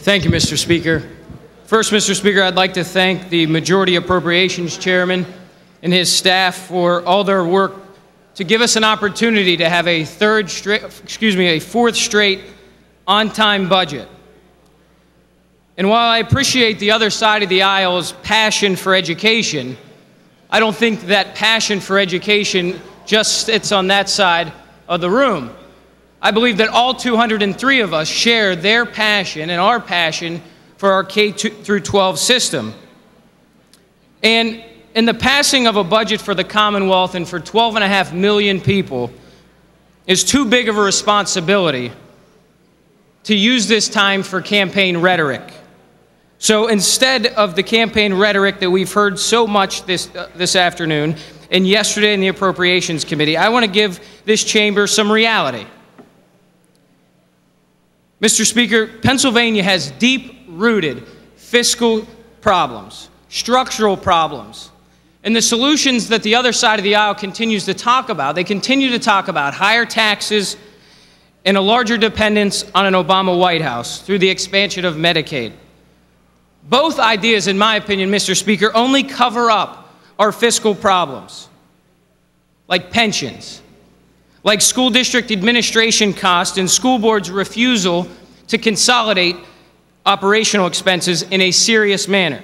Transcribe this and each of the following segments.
Thank you, Mr. Speaker. First, Mr. Speaker, I'd like to thank the Majority Appropriations Chairman and his staff for all their work to give us an opportunity to have a fourth straight on-time budget. And while I appreciate the other side of the aisle's passion for education, I don't think that passion for education just sits on that side of the room. I believe that all 203 of us share their passion and our passion for our K-12 system. And in the passing of a budget for the Commonwealth and for 12.5 million people is too big of a responsibility to use this time for campaign rhetoric. So instead of the campaign rhetoric that we've heard so much this afternoon and yesterday in the Appropriations Committee, I want to give this chamber some reality. Mr. Speaker, Pennsylvania has deep-rooted fiscal problems, structural problems, and the solutions that the other side of the aisle continues to talk about, they continue to talk about higher taxes and a larger dependence on an Obama White House through the expansion of Medicaid. Both ideas, in my opinion, Mr. Speaker, only cover up our fiscal problems, like pensions, like school district administration costs and school boards' refusal to consolidate operational expenses in a serious manner.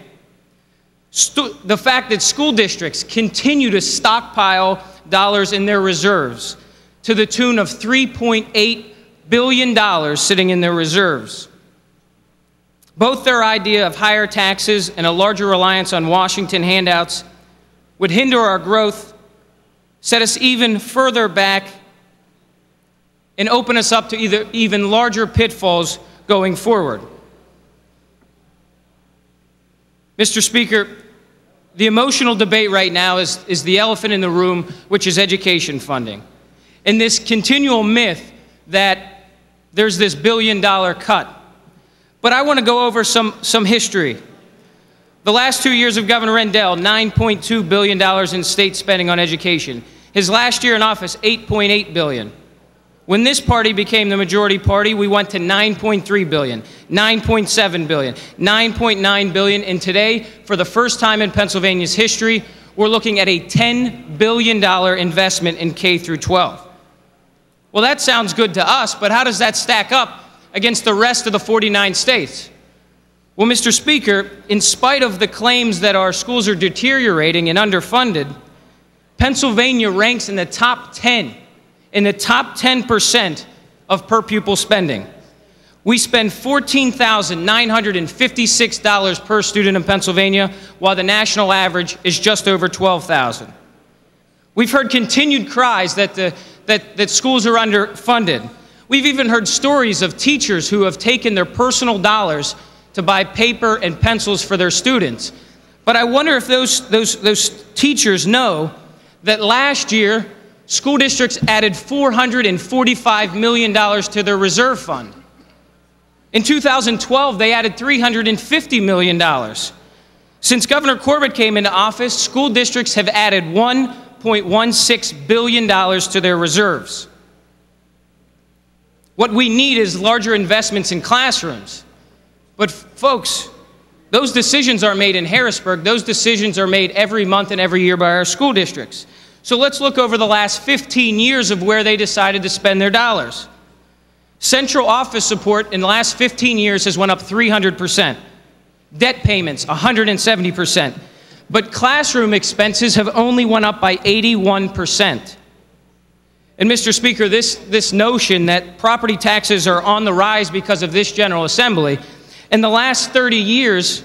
The fact that school districts continue to stockpile dollars in their reserves to the tune of $3.8 billion sitting in their reserves. Both their idea of higher taxes and a larger reliance on Washington handouts would hinder our growth, set us even further back, and open us up to even larger pitfalls going forward. Mr. Speaker, the emotional debate right now is the elephant in the room, which is education funding. And this continual myth that there's this billion-dollar cut. But I want to go over some history. The last 2 years of Governor Rendell, $9.2 billion in state spending on education. His last year in office, $8.8 billion. When this party became the majority party, we went to $9.3 billion, $9.7 billion, $9.9 billion, and today, for the first time in Pennsylvania's history, we're looking at a $10 billion investment in K through 12. Well, that sounds good to us, but how does that stack up against the rest of the 49 states? Well, Mr. Speaker, in spite of the claims that our schools are deteriorating and underfunded, Pennsylvania ranks in the top 10, in the top 10% of per pupil spending. We spend $14,956 per student in Pennsylvania, while the national average is just over $12,000. We've heard continued cries that schools are underfunded. We've even heard stories of teachers who have taken their personal dollars to buy paper and pencils for their students. But I wonder if those teachers know that last year, school districts added $445 million to their reserve fund. In 2012, they added $350 million. Since Governor Corbett came into office, school districts have added $1.16 billion to their reserves. What we need is larger investments in classrooms. But folks, those decisions aren't made in Harrisburg. Those decisions are made every month and every year by our school districts. So let's look over the last 15 years of where they decided to spend their dollars. Central office support in the last 15 years has went up 300%. Debt payments, 170%. But classroom expenses have only went up by 81%. And Mr. Speaker, this notion that property taxes are on the rise because of this General Assembly, in the last 30 years,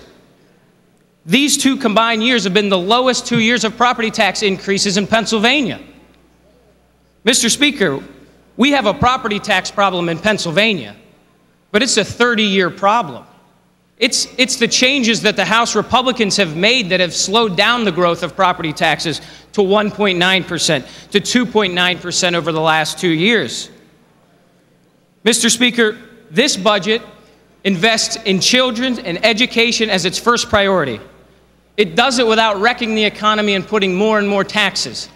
these two combined years have been the lowest 2 years of property tax increases in Pennsylvania. Mr. Speaker, we have a property tax problem in Pennsylvania, but it's a 30-year problem. It's the changes that the House Republicans have made that have slowed down the growth of property taxes to 1.9%, to 2.9% over the last 2 years. Mr. Speaker, this budget invests in children and education as its first priority. It does it without wrecking the economy and putting more and more taxes.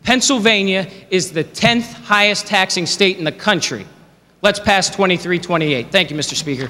Pennsylvania is the 10th highest taxing state in the country. Let's pass 2328. Thank you, Mr. Speaker.